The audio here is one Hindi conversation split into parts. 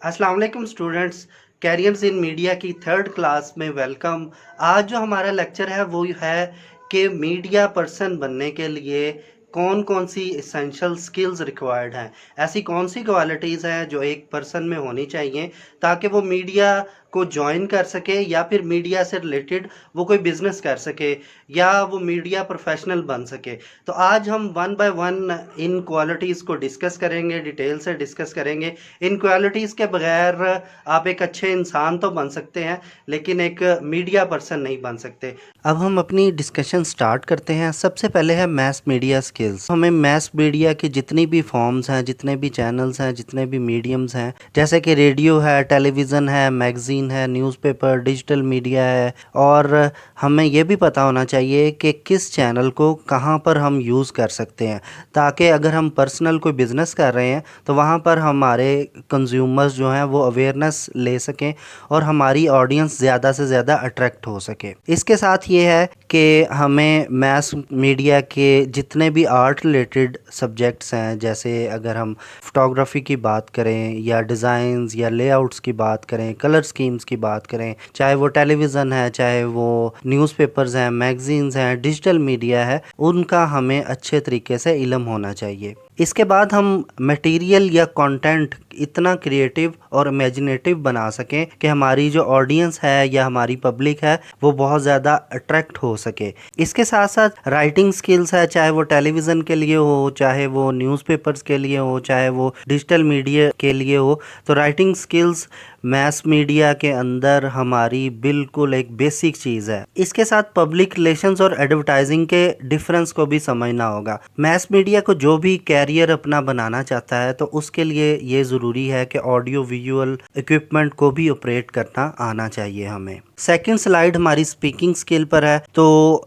अस्सलाम वालेकुम स्टूडेंट्स। कैरियर्स इन मीडिया की थर्ड क्लास में वेलकम। आज जो हमारा लेक्चर है वो है कि मीडिया पर्सन बनने के लिए कौन कौन सी इसेंशियल स्किल्स रिक्वायर्ड हैं। ऐसी कौन सी क्वालिटीज़ हैं जो एक पर्सन में होनी चाहिए ताकि वो मीडिया को ज्वाइन कर सके या फिर मीडिया से रिलेटेड वो कोई बिजनेस कर सके या वो मीडिया प्रोफेशनल बन सके। तो आज हम one by one in qualities को डिस्कस करेंगे, डिटेल से डिस्कस करेंगे। इन क्वालिटीज़ के बगैर आप एक अच्छे इंसान तो बन सकते हैं लेकिन एक मीडिया पर्सन नहीं बन सकते। अब हम अपनी डिस्कशन स्टार्ट करते हैं। सबसे पहले है मैस मीडिया स्किल्स। हमें मैस मीडिया की जितनी भी फॉर्म्स हैं, जितने भी चैनल्स हैं, जितने भी मीडियम्स हैं, जैसे कि रेडियो है, टेलीविज़न है, मैगज़ीन है, न्यूज़पेपर, डिजिटल मीडिया है, और हमें ये भी पता होना चाहिए कि किस चैनल को कहाँ पर हम यूज़ कर सकते हैं, ताकि अगर हम पर्सनल कोई बिज़नेस कर रहे हैं तो वहाँ पर हमारे कंज्यूमर्स जो हैं वो अवेयरनेस ले सकें और हमारी ऑडियंस ज़्यादा से ज़्यादा अट्रैक्ट हो सके। इसके साथ ये है कि हमें मैस मीडिया के जितने भी आर्ट रिलेटेड सब्जेक्ट्स हैं, जैसे अगर हम फोटोग्राफी की बात करें या डिज़ाइंस या लेआउट्स की बात करें, कलर स्कीम्स की बात करें, चाहे वो टेलीविज़न है, चाहे वो न्यूज़पेपर्स हैं, मैगज़ीन्स हैं, डिजिटल मीडिया है, उनका हमें अच्छे तरीके से इल्म होना चाहिए। इसके बाद हम मटेरियल या कंटेंट इतना क्रिएटिव और इमेजिनेटिव बना सकें कि हमारी जो ऑडियंस है या हमारी पब्लिक है वो बहुत ज़्यादा अट्रैक्ट हो सके। इसके साथ साथ राइटिंग स्किल्स है, चाहे वो टेलीविज़न के लिए हो, चाहे वो न्यूज़पेपर्स के लिए हो, चाहे वो डिजिटल मीडिया के लिए हो, तो राइटिंग स्किल्स मैस मीडिया के अंदर हमारी बिल्कुल एक बेसिक चीज़ है। इसके साथ पब्लिक रिलेशंस और एडवर्टाइजिंग के डिफरेंस को भी समझना होगा। मैस मीडिया को जो भी कैरियर अपना बनाना चाहता है तो उसके लिए ये ज़रूरी है कि ऑडियो विजुअल इक्विपमेंट को भी ऑपरेट करना आना चाहिए हमें। सेकंड स्लाइड हमारी स्पीकिंग स्किल पर है। तो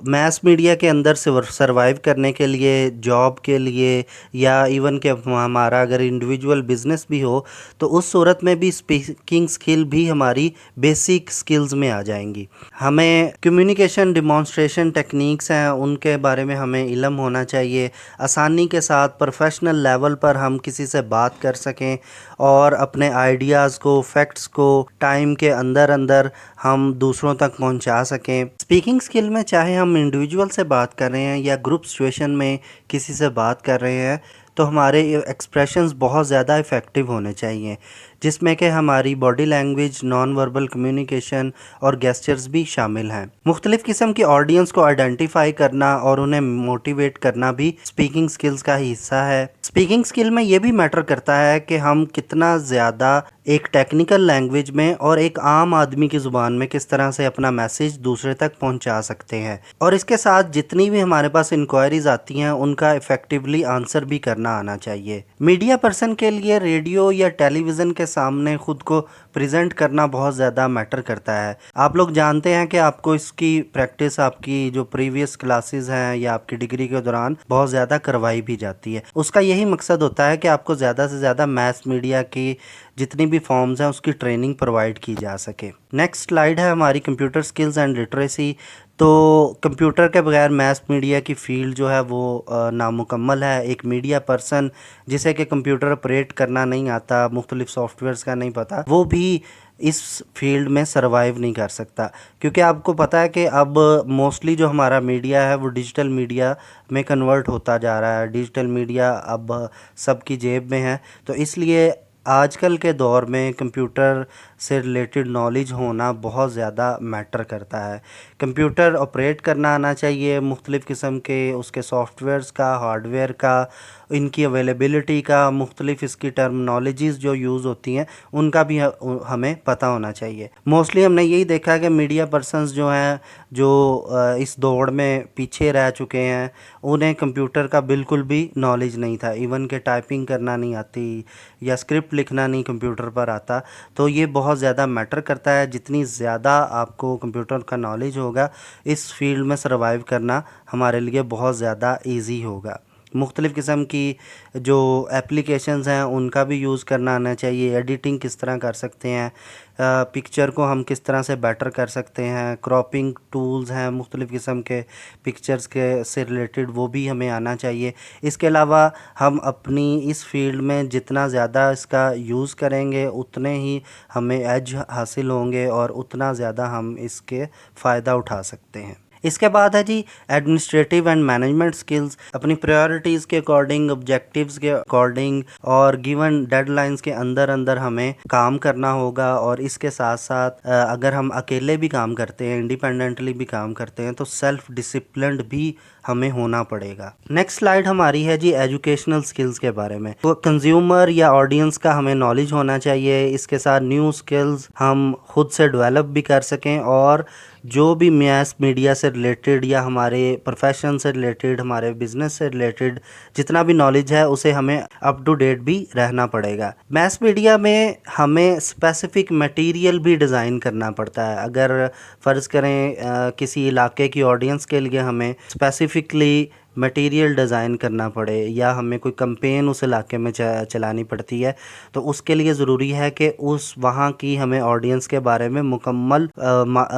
मैस मीडिया के अंदर सर्वाइव करने के लिए, जॉब के लिए, या इवन के हमारा अगर इंडिविजुअल बिजनेस भी हो तो उस सूरत में भी स्पीकिंग स्किल भी हमारी बेसिक स्किल्स में आ जाएंगी। हमें कम्युनिकेशन डिमॉन्स्ट्रेशन टेक्निक्स हैं उनके बारे में हमें इल्म होना चाहिए। आसानी के साथ प्रोफेशनल लेवल पर हम किसी से बात कर सकें और अपने आइडियाज़ को, फैक्ट्स को टाइम के अंदर अंदर हम दूसरों तक पहुंचा सकें। स्पीकिंग स्किल में चाहे हम इंडिविजुअल से बात कर रहे हैं या ग्रुप सिचुएशन में किसी से बात कर रहे हैं तो हमारे एक्सप्रेशंस बहुत ज़्यादा इफ़ेक्टिव होने चाहिए, जिसमें कि हमारी body language, non verbal communication और गेस्चर्स भी शामिल हैं। मुख्तलिफ़ किस्म की ऑडियंस को आइडेंटिफाई करना और उन्हें मोटिवेट करना भी स्पीकिंग स्किल्स का ही हिस्सा है। स्पीकिंग स्किल में ये भी मैटर करता है कि हम कितना ज़्यादा एक टेक्निकल लैंग्वेज में और एक आम आदमी की ज़ुबान में किस तरह से अपना मैसेज दूसरे तक पहुंचा सकते हैं, और इसके साथ जितनी भी हमारे पास इंक्वायरीज आती हैं उनका इफ़ेक्टिवली आंसर भी करना आना चाहिए। मीडिया पर्सन के लिए रेडियो या टेलीविज़न के सामने खुद को प्रेजेंट करना बहुत ज़्यादा मैटर करता है। आप लोग जानते हैं कि आपको इसकी प्रैक्टिस आपकी जो प्रीवियस क्लासेस हैं या आपकी डिग्री के दौरान बहुत ज़्यादा करवाई भी जाती है। उसका यही मकसद होता है कि आपको ज़्यादा से ज़्यादा मैस मीडिया की जितनी भी फॉर्म्स हैं उसकी ट्रेनिंग प्रोवाइड की जा सके। नेक्स्ट स्लाइड है हमारी कंप्यूटर स्किल्स एंड लिटरेसी। तो कंप्यूटर के बगैर मैस मीडिया की फ़ील्ड जो है वो नामुकम्मल है। एक मीडिया पर्सन जिसे कि कंप्यूटर ऑपरेट करना नहीं आता, मुख्तलिफ सॉफ्टवेयर्स का नहीं पता, वो भी इस फील्ड में सरवाइव नहीं कर सकता, क्योंकि आपको पता है कि अब मोस्टली जो हमारा मीडिया है वो डिजिटल मीडिया में कन्वर्ट होता जा रहा है। डिजिटल मीडिया अब सबकी जेब में है, तो इसलिए आजकल के दौर में कंप्यूटर से रिलेटेड नॉलेज होना बहुत ज़्यादा मैटर करता है। कंप्यूटर ऑपरेट करना आना चाहिए, मुख्तलिफ़ किस्म के उसके सॉफ्टवेयर्स का, हार्डवेयर का, इनकी अवेलेबिलिटी का, मुख्तलिफ़ इसकी टर्मिनोलॉजीज़ जो यूज़ होती हैं उनका भी हमें पता होना चाहिए। मोस्टली हमने यही देखा है कि मीडिया पर्सनस जो हैं जो इस दौड़ में पीछे रह चुके हैं, उन्हें कंप्यूटर का बिल्कुल भी नॉलेज नहीं था। इवन के टाइपिंग करना नहीं आती या स्क्रिप्ट लिखना नहीं कंप्यूटर पर आता। तो ये बहुत ज़्यादा मैटर करता है। जितनी ज़्यादा आपको कंप्यूटर का नॉलेज होगा, इस फील्ड में सर्वाइव करना हमारे लिए बहुत ज़्यादा ईजी होगा। मुख्तलिफ़ किस्म की जो एप्लीकेशंस हैं उनका भी यूज़ करना आना चाहिए, एडिटिंग किस तरह कर सकते हैं, पिक्चर को हम किस तरह से बेटर कर सकते हैं, क्रॉपिंग टूल्स हैं मुख्तलिफ़ किस्म के पिक्चर्स के से रिलेटेड, वो भी हमें आना चाहिए। इसके अलावा हम अपनी इस फील्ड में जितना ज़्यादा इसका यूज़ करेंगे उतने ही हमें एज हासिल होंगे और उतना ज़्यादा हम इसके फ़ायदा उठा सकते हैं। इसके बाद है जी एडमिनिस्ट्रेटिव एंड मैनेजमेंट स्किल्स। अपनी प्रायोरिटीज़ के अकॉर्डिंग, ऑब्जेक्टिव्स के अकॉर्डिंग और गिवन डेडलाइंस के अंदर अंदर हमें काम करना होगा। और इसके साथ साथ अगर हम अकेले भी काम करते हैं, इंडिपेंडेंटली भी काम करते हैं, तो सेल्फ डिसिप्लिन्ड भी हमें होना पड़ेगा। नेक्स्ट स्लाइड हमारी है जी एजुकेशनल स्किल्स के बारे में। तो कंज्यूमर या ऑडियंस का हमें नॉलेज होना चाहिए, इसके साथ न्यू स्किल्स हम खुद से डेवलप भी कर सकें और जो भी मैस मीडिया से रिलेटेड या हमारे प्रोफेशन से रिलेटेड, हमारे बिजनेस से रिलेटेड जितना भी नॉलेज है उसे हमें अप टू डेट भी रहना पड़ेगा। मैस मीडिया में हमें स्पेसिफिक मटेरियल भी डिज़ाइन करना पड़ता है। अगर फ़र्ज़ करें किसी इलाके की ऑडियंस के लिए हमें स्पेसिफिकली मटेरियल डिज़ाइन करना पड़े या हमें कोई कैंपेन उस इलाके में चलानी पड़ती है, तो उसके लिए ज़रूरी है कि उस वहाँ की हमें ऑडियंस के बारे में मुकम्मल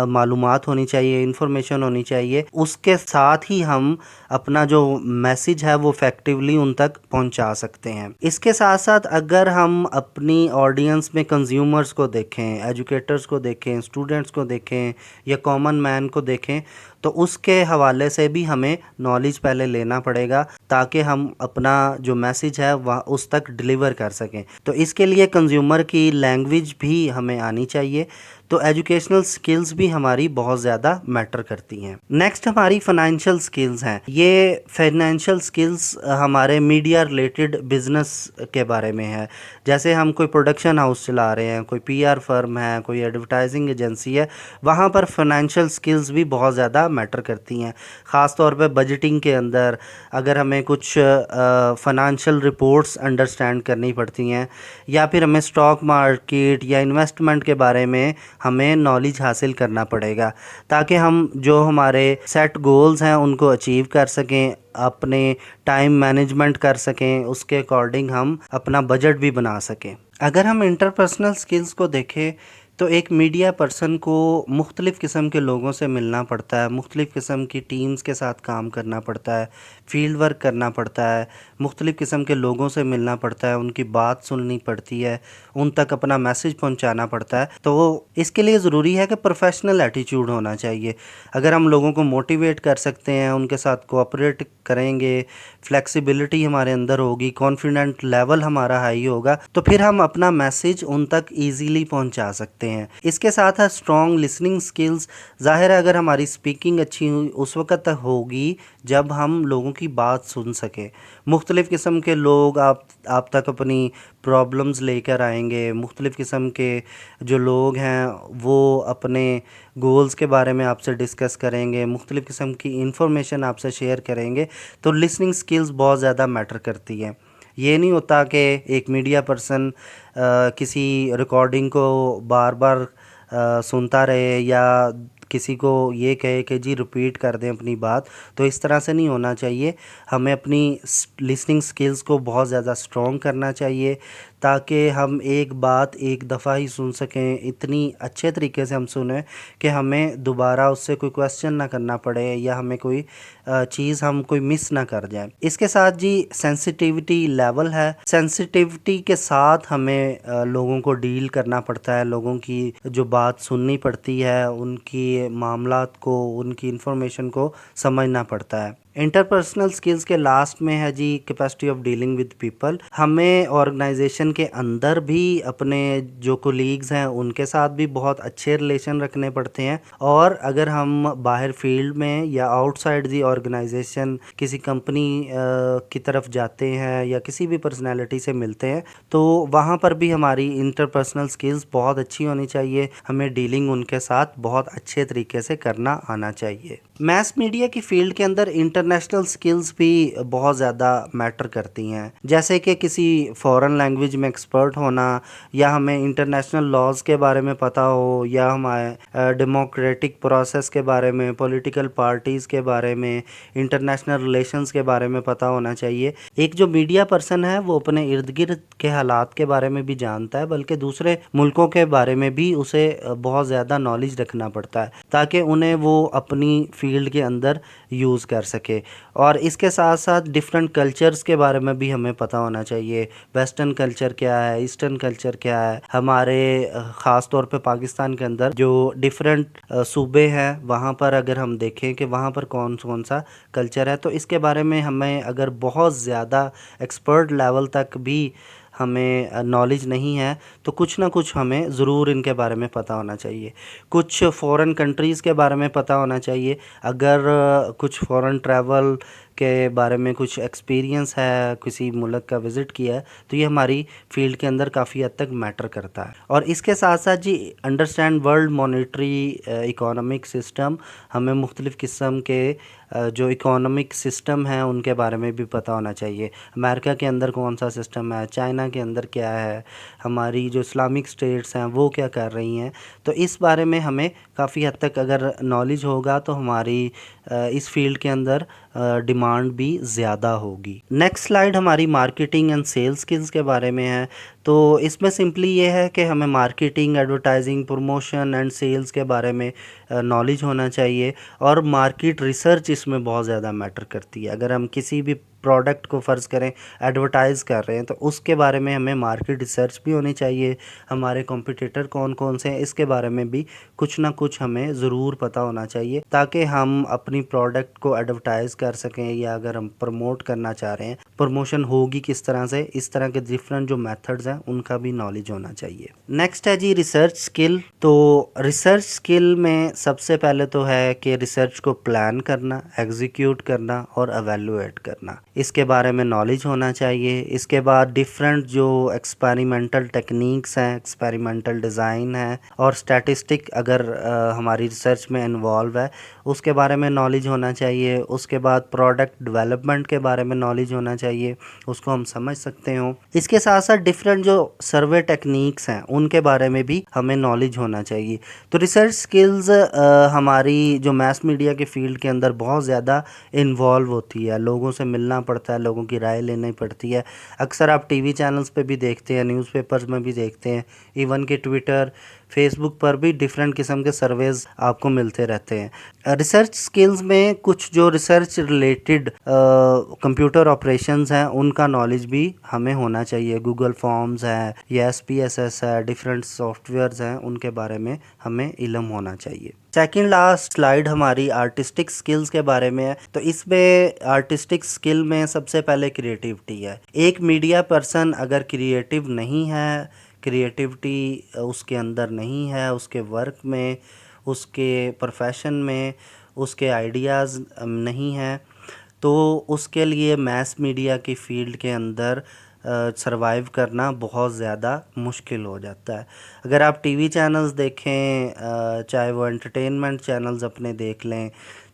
मालूमात होनी चाहिए, इंफॉर्मेशन होनी चाहिए। उसके साथ ही हम अपना जो मैसेज है वो इफेक्टिवली उन तक पहुँचा सकते हैं। इसके साथ साथ अगर हम अपनी ऑडियंस में कंज्यूमर्स को देखें, एजुकेटर्स को देखें, स्टूडेंट्स को देखें या कॉमन मैन को देखें, तो उसके हवाले से भी हमें नॉलेज पहले लेना पड़ेगा ताकि हम अपना जो मैसेज है वह उस तक डिलीवर कर सकें। तो इसके लिए कंज्यूमर की लैंग्वेज भी हमें आनी चाहिए। तो एजुकेशनल स्किल्स भी हमारी बहुत ज़्यादा मैटर करती हैं। नेक्स्ट हमारी फाइनेंशियल स्किल्स हैं। ये फाइनेंशियल स्किल्स हमारे मीडिया रिलेटेड बिजनेस के बारे में है। जैसे हम कोई प्रोडक्शन हाउस चला रहे हैं, कोई पीआर फर्म है, कोई एडवर्टाइजिंग एजेंसी है, वहाँ पर फाइनेंशियल स्किल्स भी बहुत ज़्यादा मैटर करती हैं। ख़ास तौर पे बजटिंग के अंदर अगर हमें कुछ फाइनेंशियल रिपोर्ट्स अंडरस्टैंड करनी पड़ती हैं या फिर हमें स्टॉक मार्केट या इन्वेस्टमेंट के बारे में हमें नॉलेज हासिल करना पड़ेगा ताकि हम जो हमारे सेट गोल्स हैं उनको अचीव कर सकें, अपने टाइम मैनेजमेंट कर सकें, उसके अकॉर्डिंग हम अपना बजट भी बना सकें। अगर हम इंटरपर्सनल स्किल्स को देखें तो एक मीडिया पर्सन को मुख्तलिफ़ किस्म के लोगों से मिलना पड़ता है, मुख्तलिफ़ किस्म की टीम्स के साथ काम करना पड़ता है, फील्ड वर्क करना पड़ता है, मुख्तलिफ़ किस्म के लोगों से मिलना पड़ता है, उनकी बात सुननी पड़ती है, उन तक अपना मैसेज पहुंचाना पड़ता है। तो इसके लिए ज़रूरी है कि प्रोफेशनल एटीट्यूड होना चाहिए। अगर हम लोगों को मोटिवेट कर सकते हैं, उनके साथ कोऑपरेट करेंगे, फ्लेक्सिबिलिटी हमारे अंदर होगी, कॉन्फिडेंट लेवल हमारा हाई होगा, तो फिर हम अपना मैसेज उन तक ईजीली पहुंचा सकते हैं। इसके साथ है स्ट्रॉन्ग लिसनिंग स्किल्स। ज़ाहिर है अगर हमारी स्पीकिंग अच्छी हुई उस वक़्त तक होगी जब हम लोगों की बात सुन सकें। मुख्तलिफ़ किस्म के लोग आप तक अपनी प्रॉब्लम्स लेकर आएंगे, मुख्तलिफ़ किस्म के जो लोग हैं वो अपने गोल्स के बारे में आपसे डिस्कस करेंगे, मुख्तलिफ़ किस्म की इंफॉर्मेशन आपसे शेयर करेंगे। तो लिसनिंग स्किल्स बहुत ज़्यादा मैटर करती हैं। ये नहीं होता कि एक मीडिया पर्सन किसी रिकॉर्डिंग को बार बार सुनता रहे या किसी को ये कहे कि जी रिपीट कर दें अपनी बात। तो इस तरह से नहीं होना चाहिए। हमें अपनी लिसनिंग स्किल्स को बहुत ज़्यादा स्ट्रॉन्ग करना चाहिए ताकि हम एक बात एक दफ़ा ही सुन सकें, इतनी अच्छे तरीके से हम सुने कि हमें दोबारा उससे कोई क्वेश्चन ना करना पड़े या हमें कोई चीज़ हम कोई मिस ना कर जाए। इसके साथ जी सेंसिटिविटी लेवल है। सेंसिटिविटी के साथ हमें लोगों को डील करना पड़ता है, लोगों की जो बात सुननी पड़ती है, उनकी मामलात को, उनकी इन्फॉर्मेशन को समझना पड़ता है। इंटरपर्सनल स्किल्स के लास्ट में है जी capacity of dealing with people. हमें ऑर्गेनाइजेशन के अंदर भी अपने जो कोलीग्स हैं उनके साथ भी बहुत अच्छे रिलेशन रखने पड़ते हैं, और अगर हम बाहर फील्ड में या आउटसाइड दी ऑर्गेनाइजेशन किसी कंपनी की तरफ जाते हैं या किसी भी पर्सनैलिटी से मिलते हैं तो वहाँ पर भी हमारी इंटरपर्सनल स्किल्स बहुत अच्छी होनी चाहिए। हमें डीलिंग उनके साथ बहुत अच्छे तरीके से करना आना चाहिए। मैस मीडिया की फील्ड के अंदर इंटरनेशनल स्किल्स भी बहुत ज़्यादा मैटर करती हैं, जैसे कि किसी फॉरेन लैंग्वेज में एक्सपर्ट होना, या हमें इंटरनेशनल लॉज के बारे में पता हो, या हमारे डेमोक्रेटिक प्रोसेस के बारे में, पॉलिटिकल पार्टीज़ के बारे में, इंटरनेशनल रिलेशंस के बारे में पता होना चाहिए। एक जो मीडिया पर्सन है वो अपने इर्द गिर्द के हालात के बारे में भी जानता है, बल्कि दूसरे मुल्कों के बारे में भी उसे बहुत ज़्यादा नॉलेज रखना पड़ता है ताकि उन्हें वो अपनी फील्ड के अंदर यूज़ कर सके। और इसके साथ साथ डिफरेंट कल्चर्स के बारे में भी हमें पता होना चाहिए। वेस्टर्न कल्चर क्या है, ईस्टर्न कल्चर क्या है, हमारे ख़ास तौर पे पाकिस्तान के अंदर जो डिफरेंट सूबे हैं वहाँ पर अगर हम देखें कि वहाँ पर कौन कौन सा कल्चर है, तो इसके बारे में हमें अगर बहुत ज़्यादा एक्सपर्ट लेवल तक भी हमें नॉलेज नहीं है तो कुछ ना कुछ हमें ज़रूर इनके बारे में पता होना चाहिए। कुछ फॉरेन कंट्रीज़ के बारे में पता होना चाहिए। अगर कुछ फॉरेन ट्रैवल के बारे में कुछ एक्सपीरियंस है, किसी मुल्क का विज़िट किया है, तो ये हमारी फील्ड के अंदर काफ़ी हद तक मैटर करता है। और इसके साथ साथ जी understand world monetary economic system, हमें मुख्तलिफ़ किस्म के जो इकोनॉमिक सिस्टम हैं उनके बारे में भी पता होना चाहिए। अमेरिका के अंदर कौन सा सिस्टम है, चाइना के अंदर क्या है, हमारी जो इस्लामिक स्टेट्स हैं वो क्या कर रही हैं। तो इस बारे में हमें काफ़ी हद तक अगर नॉलेज होगा तो हमारी इस फील्ड के अंदर डिमांड भी ज़्यादा होगी। नेक्स्ट स्लाइड हमारी मार्केटिंग एंड सेल्स स्किल्स के बारे में है। तो इसमें सिंपली ये है कि हमें marketing, advertising, promotion and sales के बारे में नॉलेज होना चाहिए। और मार्केट रिसर्च इसमें बहुत ज़्यादा मैटर करती है। अगर हम किसी भी प्रोडक्ट को फ़र्ज़ करें एडवर्टाइज़ कर रहे हैं तो उसके बारे में हमें मार्केट रिसर्च भी होनी चाहिए। हमारे कॉम्पिटिटर कौन कौन से हैं इसके बारे में भी कुछ ना कुछ हमें ज़रूर पता होना चाहिए ताकि हम अपनी प्रोडक्ट को एडवर्टाइज़ कर सकें, या अगर हम प्रमोट करना चाह रहे हैं प्रमोशन होगी किस तरह से, इस तरह के डिफरेंट जो मेथड्स हैं उनका भी नॉलेज होना चाहिए। नेक्स्ट है जी रिसर्च स्किल। तो रिसर्च स्किल में सबसे पहले तो है कि रिसर्च को प्लान करना, एग्जीक्यूट करना और एवेलुएट करना, इसके बारे में नॉलेज होना चाहिए। इसके बाद डिफरेंट जो एक्सपेरिमेंटल टेक्निक्स हैं, एक्सपेरिमेंटल डिज़ाइन है और स्टैटिस्टिक अगर हमारी रिसर्च में इन्वॉल्व है उसके बारे में नॉलेज होना चाहिए। उसके बाद प्रोडक्ट डेवलपमेंट के बारे में नॉलेज होना चाहिए, उसको हम समझ सकते हो। इसके साथ साथ डिफरेंट जो सर्वे टेक्निक्स हैं उनके बारे में भी हमें नॉलेज होना चाहिए। तो रिसर्च स्किल्स हमारी जो मैस मीडिया के फील्ड के अंदर बहुत ज़्यादा इन्वॉल्व होती है। लोगों से मिलना पड़ता है, लोगों की राय लेनी पड़ती है। अक्सर आप टीवी चैनल्स पे भी देखते हैं, न्यूज़पेपर्स में भी देखते हैं, इवन कि ट्विटर, फेसबुक पर भी डिफरेंट किस्म के सर्वेज आपको मिलते रहते हैं। रिसर्च स्किल्स में कुछ जो रिसर्च रिलेटेड कंप्यूटर ऑपरेशंस हैं उनका नॉलेज भी हमें होना चाहिए। गूगल फॉर्म्स है या SPSS है, डिफरेंट सॉफ्टवेयर्स हैं, उनके बारे में हमें इल्म होना चाहिए। सेकेंड लास्ट स्लाइड हमारी आर्टिस्टिक स्किल्स के बारे में है। तो इसमें आर्टिस्टिक स्किल में सबसे पहले क्रिएटिविटी है। एक मीडिया पर्सन अगर क्रिएटिव नहीं है, क्रिएटिविटी उसके अंदर नहीं है, उसके वर्क में, उसके प्रोफेशन में, उसके आइडियाज़ नहीं हैं, तो उसके लिए मैस मीडिया की फील्ड के अंदर सरवाइव करना बहुत ज़्यादा मुश्किल हो जाता है। अगर आप टीवी चैनल्स देखें, चाहे वो एंटरटेनमेंट चैनल्स अपने देख लें,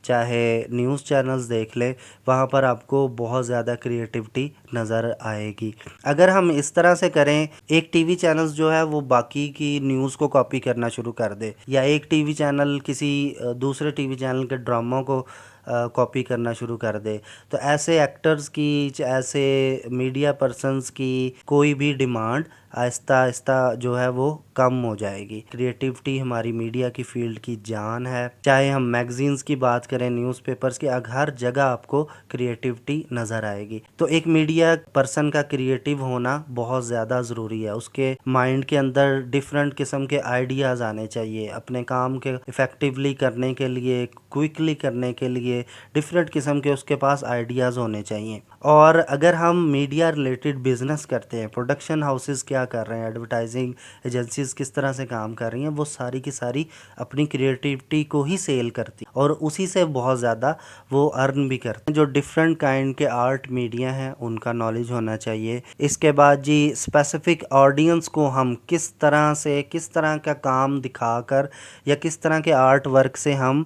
चाहे न्यूज़ चैनल्स देख लें, वहाँ पर आपको बहुत ज़्यादा क्रिएटिविटी नज़र आएगी। अगर हम इस तरह से करें, एक टीवी चैनल्स जो है वो बाकी की न्यूज़ को कॉपी करना शुरू कर दे, या एक टीवी चैनल किसी दूसरे टीवी चैनल के ड्रामा को कॉपी करना शुरू कर दे, तो ऐसे एक्टर्स की, ऐसे मीडिया पर्सन्स की कोई भी डिमांड आहिस्ता आहिस्ता जो है वो कम हो जाएगी। क्रिएटिविटी हमारी मीडिया की फील्ड की जान है। चाहे हम मैगजीन्स की बात करें, न्यूज़पेपर्स की, हर जगह आपको क्रिएटिविटी नज़र आएगी। तो एक मीडिया पर्सन का क्रिएटिव होना बहुत ज़्यादा ज़रूरी है। उसके माइंड के अंदर डिफरेंट किस्म के आइडियाज़ आने चाहिए। अपने काम के इफ़ेक्टिवली करने के लिए, क्विकली करने के लिए डिफरेंट किस्म के उसके पास आइडियाज़ होने चाहिए। और अगर हम मीडिया रिलेटेड बिजनेस करते हैं, प्रोडक्शन हाउसेस क्या कर रहे हैं, एडवर्टाइजिंग एजेंसीज किस तरह से काम कर रही हैं, वो सारी की सारी अपनी क्रिएटिविटी को ही सेल करती और उसी से बहुत ज़्यादा वो अर्न भी करते हैं। जो डिफरेंट काइंड के आर्ट मीडिया हैं उनका नॉलेज होना चाहिए। इसके बाद जी स्पेसिफिक ऑडियंस को हम किस तरह से, किस तरह का काम दिखाकर या किस तरह के आर्ट वर्क से हम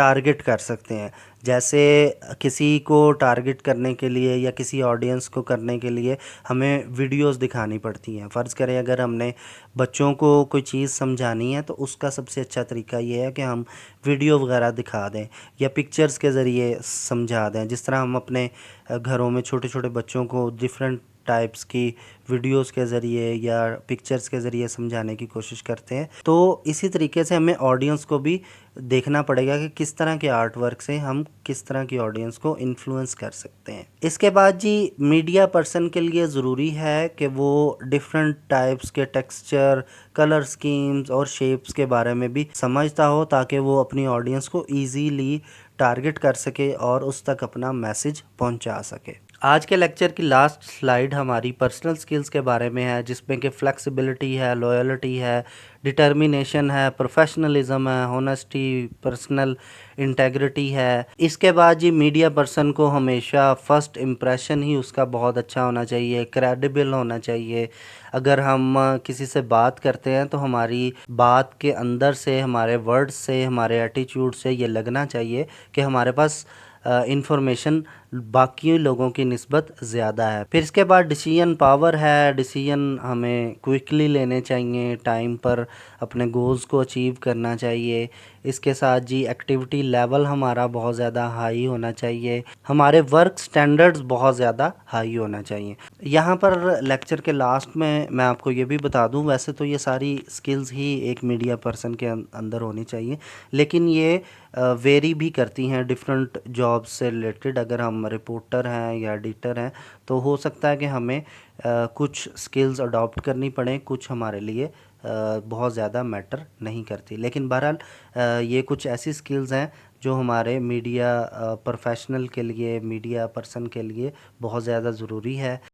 टारगेट कर सकते हैं। जैसे किसी को टारगेट करने के लिए या किसी ऑडियंस को करने के लिए हमें वीडियोस दिखानी पड़ती हैं। फ़र्ज़ करें अगर हमने बच्चों को कोई चीज़ समझानी है तो उसका सबसे अच्छा तरीका ये है कि हम वीडियो वगैरह दिखा दें या पिक्चर्स के ज़रिए समझा दें। जिस तरह हम अपने घरों में छोटे छोटे बच्चों को डिफरेंट टाइप्स की वीडियोस के ज़रिए या पिक्चर्स के ज़रिए समझाने की कोशिश करते हैं, तो इसी तरीके से हमें ऑडियंस को भी देखना पड़ेगा कि किस तरह के आर्ट वर्क से हम किस तरह की ऑडियंस को इन्फ्लुएंस कर सकते हैं। इसके बाद जी मीडिया पर्सन के लिए ज़रूरी है कि वो डिफरेंट टाइप्स के टेक्सचर, कलर स्कीम्स और शेप्स के बारे में भी समझता हो, ताकि वो अपनी ऑडियंस को ईजीली टारगेट कर सके और उस तक अपना मैसेज पहुंचा सके। आज के लेक्चर की लास्ट स्लाइड हमारी पर्सनल स्किल्स के बारे में है, जिसमें कि फ्लेक्सिबिलिटी है, लॉयल्टी है, डिटर्मिनेशन है, प्रोफेशनलिज्म है, होनेस्टी, पर्सनल इंटेग्रिटी है। इसके बाद जी मीडिया पर्सन को हमेशा फ़र्स्ट इम्प्रेशन ही उसका बहुत अच्छा होना चाहिए, क्रेडिबल होना चाहिए। अगर हम किसी से बात करते हैं तो हमारी बात के अंदर से, हमारे वर्ड्स से, हमारे एटीट्यूड से ये लगना चाहिए कि हमारे पास इंफॉर्मेशन बाकी लोगों की निस्बत ज़्यादा है। फिर इसके बाद डिसीजन पावर है, डिसीजन हमें क्विकली लेने चाहिए, टाइम पर अपने गोल्स को अचीव करना चाहिए। इसके साथ जी एक्टिविटी लेवल हमारा बहुत ज़्यादा हाई होना चाहिए, हमारे वर्क स्टैंडर्ड्स बहुत ज़्यादा हाई होना चाहिए। यहाँ पर लेक्चर के लास्ट में मैं आपको ये भी बता दूँ, वैसे तो ये सारी स्किल्स ही एक मीडिया पर्सन के अंदर होनी चाहिए, लेकिन ये वेरी भी करती हैं डिफरेंट जॉब्स से रिलेटेड। अगर हम रिपोर्टर हैं या एडिटर हैं तो हो सकता है कि हमें कुछ स्किल्स अडॉप्ट करनी पड़े, कुछ हमारे लिए बहुत ज़्यादा मैटर नहीं करती। लेकिन बहरहाल ये कुछ ऐसी स्किल्स हैं जो हमारे मीडिया प्रोफेशनल के लिए, मीडिया पर्सन के लिए बहुत ज़्यादा ज़रूरी है।